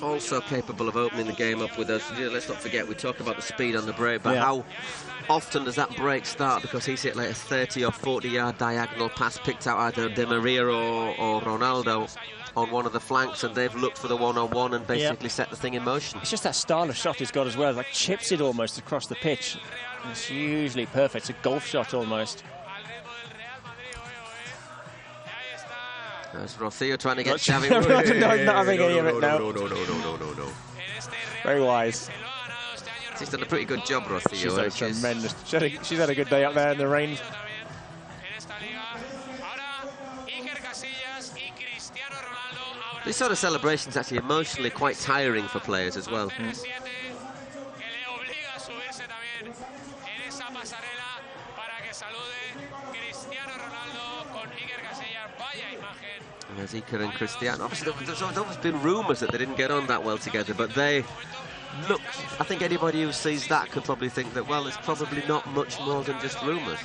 also capable of opening the game up with us. Let's not forget, we talk about the speed on the break, but how often does that break start? Because he's hit like a 30 or 40-yard diagonal pass picked out either Di Maria or Ronaldo on one of the flanks, and they've looked for the one-on-one and basically set the thing in motion. It's just that style of shot he's got as well, like chips it almost across the pitch. It's usually perfect. It's a golf shot almost. There's Rocío trying to get Xavi. Not having any of it now. No. Very wise. She's done a pretty good job, Rocío. She's done tremendous. She's had a good day up there in the rain. This sort of celebration is actually emotionally quite tiring for players as well. And there's Iker and Cristiano. Obviously, there's always been rumours that they didn't get on that well together, but they look. I think anybody who sees that could probably think that, well, it's probably not much more than just rumours.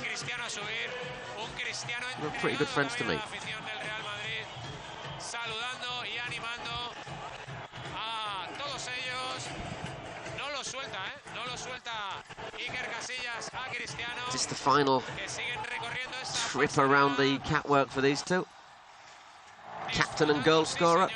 They're pretty good friends to me. This is the final trip around the catwalk for these two. Captain and goal scorer.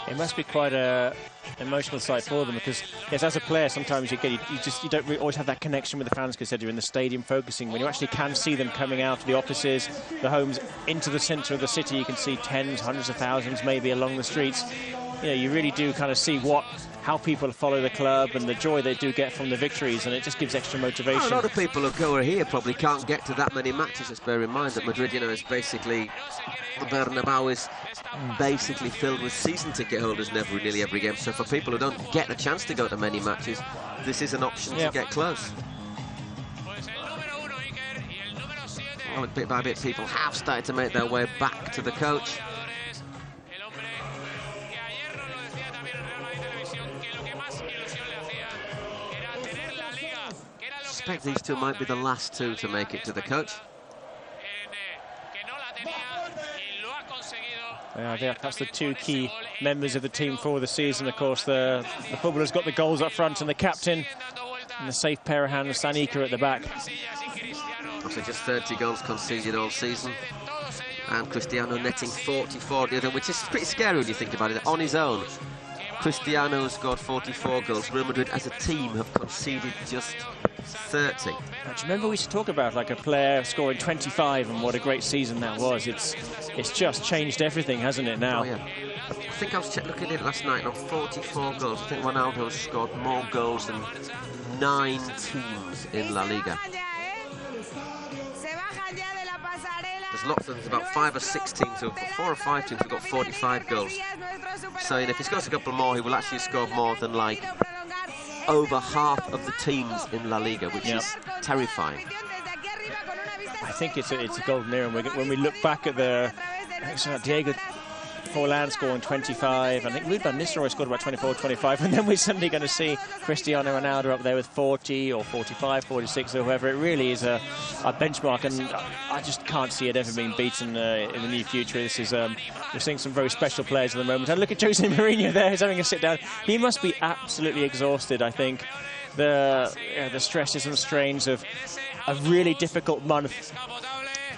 It must be quite a emotional sight for them, because yes, as a player sometimes you don't really always have that connection with the fans, because you're in the stadium focusing. When you actually can see them coming out of the offices, the homes, into the centre of the city, you can see tens, hundreds of thousands maybe along the streets. You know, you really do kind of see how people follow the club and the joy they do get from the victories, and it just gives extra motivation. A lot of people who go here probably can't get to that many matches. Let's bear in mind that Madrid, you know, is basically, the Bernabeu is basically filled with season ticket holders nearly every game. So for people who don't get a chance to go to many matches, this is an option to get close. Well, bit by bit, people have started to make their way back to the coach. I suspect these two might be the last two to make it to the coach. Yeah, that's the two key members of the team for the season. Of course, the footballer's got the goals up front, and the captain, and the safe pair of hands, Sanika at the back. Also just 30 goals conceded all season. And Cristiano netting 44 the other, which is pretty scary when you think about it. On his own, Cristiano has scored 44 goals. Real Madrid as a team have conceded just 30. Do you remember we used to talk about like a player scoring 25 and what a great season that was? It's just changed everything, hasn't it, now? Oh, yeah. I think I was looking at it last night, on 44 goals. I think Ronaldo scored more goals than 9 teams in La Liga. There's about 5 or 6 teams, or 4 or 5 teams who've got 45 goals. So if he scores a couple more, he will actually score more than like over half of the teams in La Liga, which is terrifying. I think it's a golden era. When we look back at Diego Forlan scoring 25, I think Ruud van Nistelrooy scored about 24, 25, and then we're suddenly going to see Cristiano Ronaldo up there with 40 or 45, 46 or whoever. It really is a benchmark, and I just can't see it ever being beaten in the near future. This is we're seeing some very special players at the moment. And look at Jose Mourinho there, he's having a sit down. He must be absolutely exhausted, I think. The stresses and strains of a really difficult month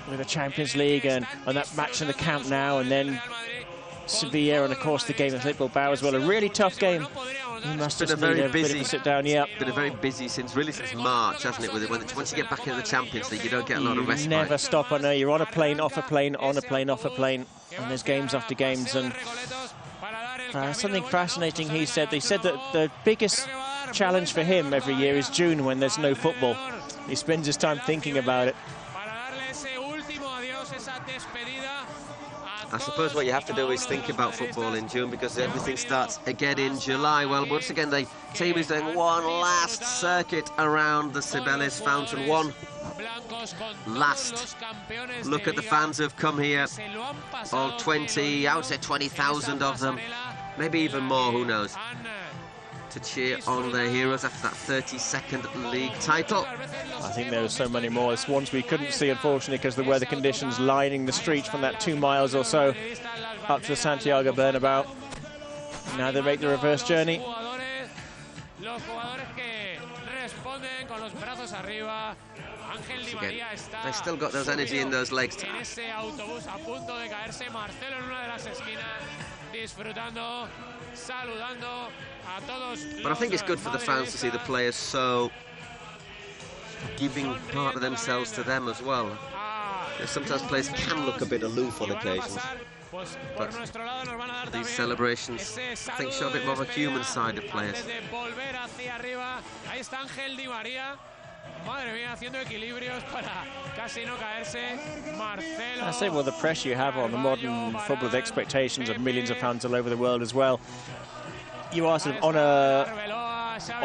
with the Champions League and that match in the Camp Nou, and then Sevilla, and of course the game with Athletic Bilbao as well. A really tough game. He must have been a busy sit down. Yeah, been a very busy since March, hasn't it? With it, once you get back into the Champions League, you don't get a lot of respite. You never stop. I know you're on a plane, off a plane, on a plane, off a plane, and there's games after games. And something fascinating he said. They said that the biggest challenge for him every year is June, when there's no football. He spends his time thinking about it. I suppose what you have to do is think about football in June, because everything starts again in July. Well, once again, the team is doing one last circuit around the Cibeles fountain. One last look at the fans who have come here. All 20, I would say 20,000 of them. Maybe even more, who knows. to cheer on their heroes after that 32nd league title. I think there are so many more. It's ones we couldn't see, unfortunately, because of the weather conditions lining the streets from that 2 miles or so up to the Santiago Bernabeu. Now they make the reverse journey. Again, they've still got those energy in those legs. But I think it's good for the fans to see the players so giving part of themselves to them as well. Sometimes players can look a bit aloof on occasions, but these celebrations, I think, show a bit more of a human side of players. I say, well, the pressure you have on the modern football with expectations of millions of fans all over the world as well. You are sort of on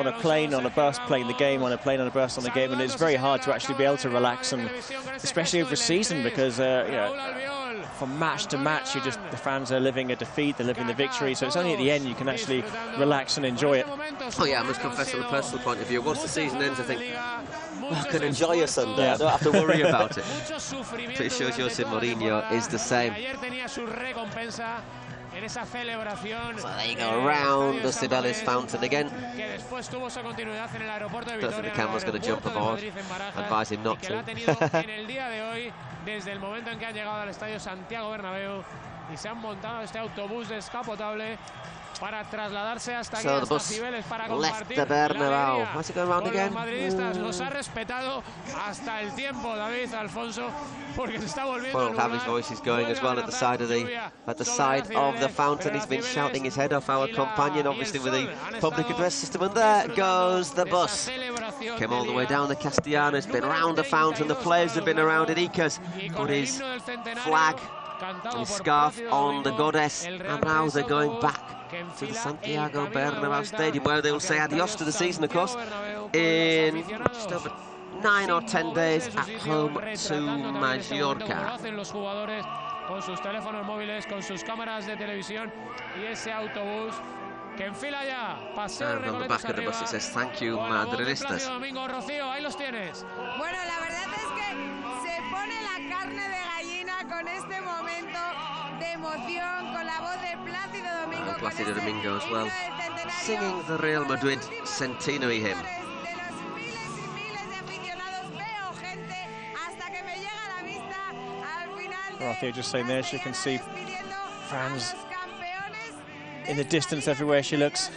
a plane, on a bus, playing the game, on a plane, on a bus, on the game, and it's very hard to actually be able to relax, and especially over a season, because you know, from match to match, the fans are living a defeat, they're living the victory, so it's only at the end you can actually relax and enjoy it. Oh yeah, I must confess, from a personal point of view, once the season ends, I think, well, I can enjoy a Sunday, I don't have to worry about it. Pretty sure Jose Mourinho is the same. So there you go, around the Cibeles fountain again. Don't think the camera's going to jump aboard. Advise him not to. So the bus left the Bernabeu. How's it going round again? Well, Javi's voice is going as well at the side of the fountain. He's been shouting his head off, our companion, obviously with the public address system. And there goes the bus. Came all the way down the Castellana. It's been around the fountain. The players have been around it. Ica's put his flag and his scarf on the goddess, and now they're going back to the Santiago Bernabeu Stadium, where they will say adios to the season, of course, in just over 9 or 10 days at home to Mallorca. And on the back of the bus it says, "Thank you, Madridistas." Plácido Domingo as well, singing the Real Madrid centenary hymn. Rocío just saying there, she can see fans in the distance everywhere she looks.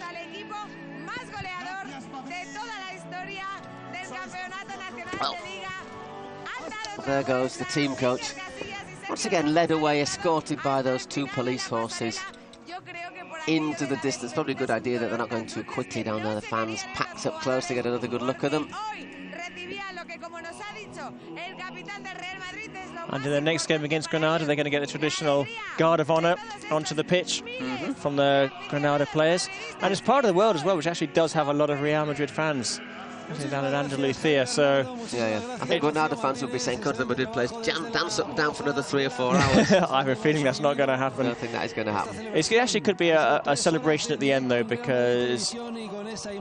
Well, there goes the team coach. Once again led away, escorted by those 2 police horses into the distance. Probably a good idea that they're not going too quickly down there. The fans packed up close to get another good look at them. And in their next game against Granada, they're going to get the traditional guard of honour onto the pitch from the Granada players. And it's part of the world as well, which actually does have a lot of Real Madrid fans down at Andalucía, so... Yeah. I think Granada fans will be saying, "God, the Madrid players dance up and down for another 3 or 4 hours." I have a feeling that's not going to happen. I don't think that is going to happen. It actually could be a celebration at the end, though, because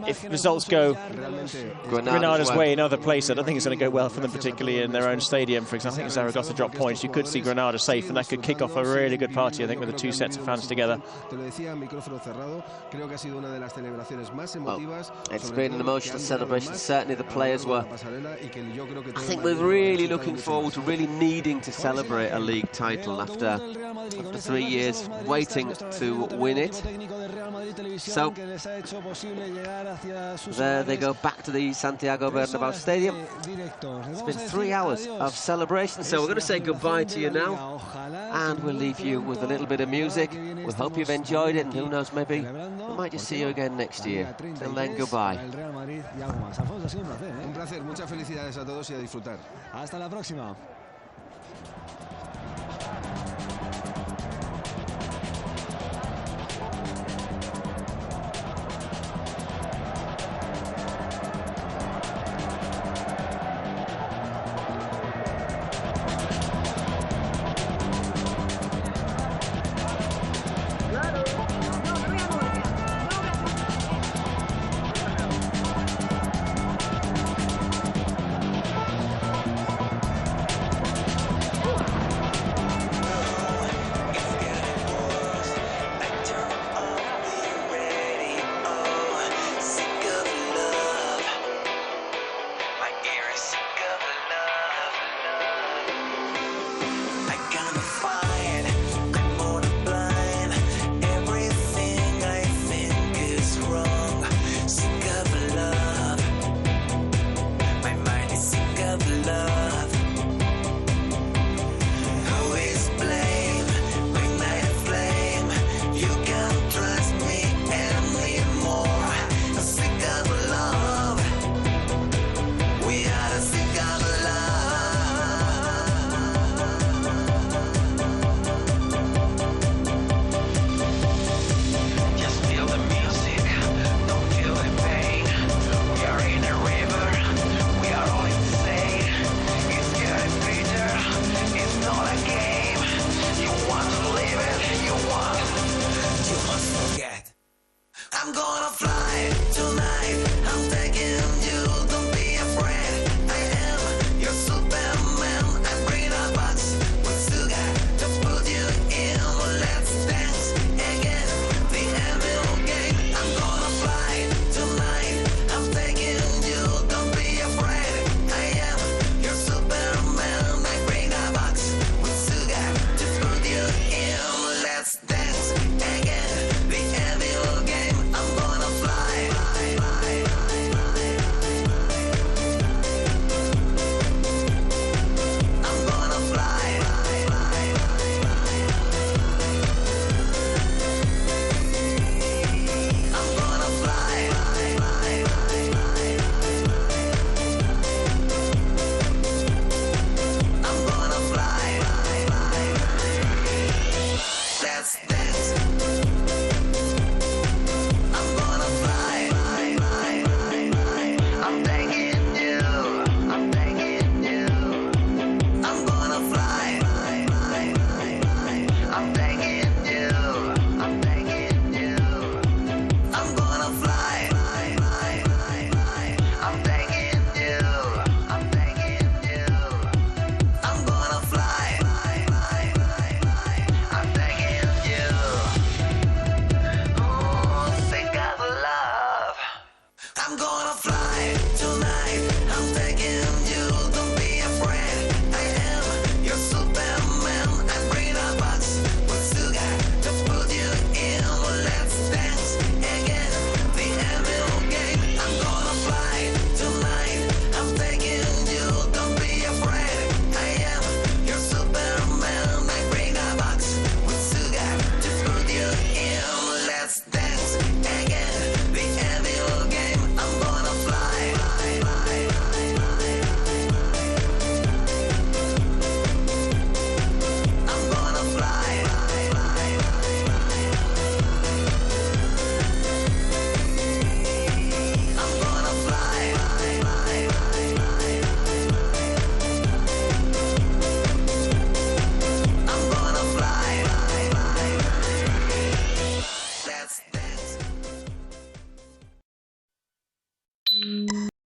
if results go Granada's way in other places, I don't think it's going to go well for them, particularly in their own stadium. For example, I think Zaragoza dropped points. You could see Granada safe, and that could kick off a really good party, I think, with the 2 sets of fans together. Well, it's been an emotional celebration. Certainly the players were. I think we're really looking forward to really needing to celebrate a league title after 3 years waiting to win it. So there they go back to the Santiago Bernabeu Stadium. It's been 3 hours of celebration, so we're going to say goodbye to you now, and we'll leave you with a little bit of music. We hope you've enjoyed it, and who knows, maybe we might just see you again next year. Till then, goodbye. Un placer, muchas felicidades a todos y a disfrutar. Hasta la próxima.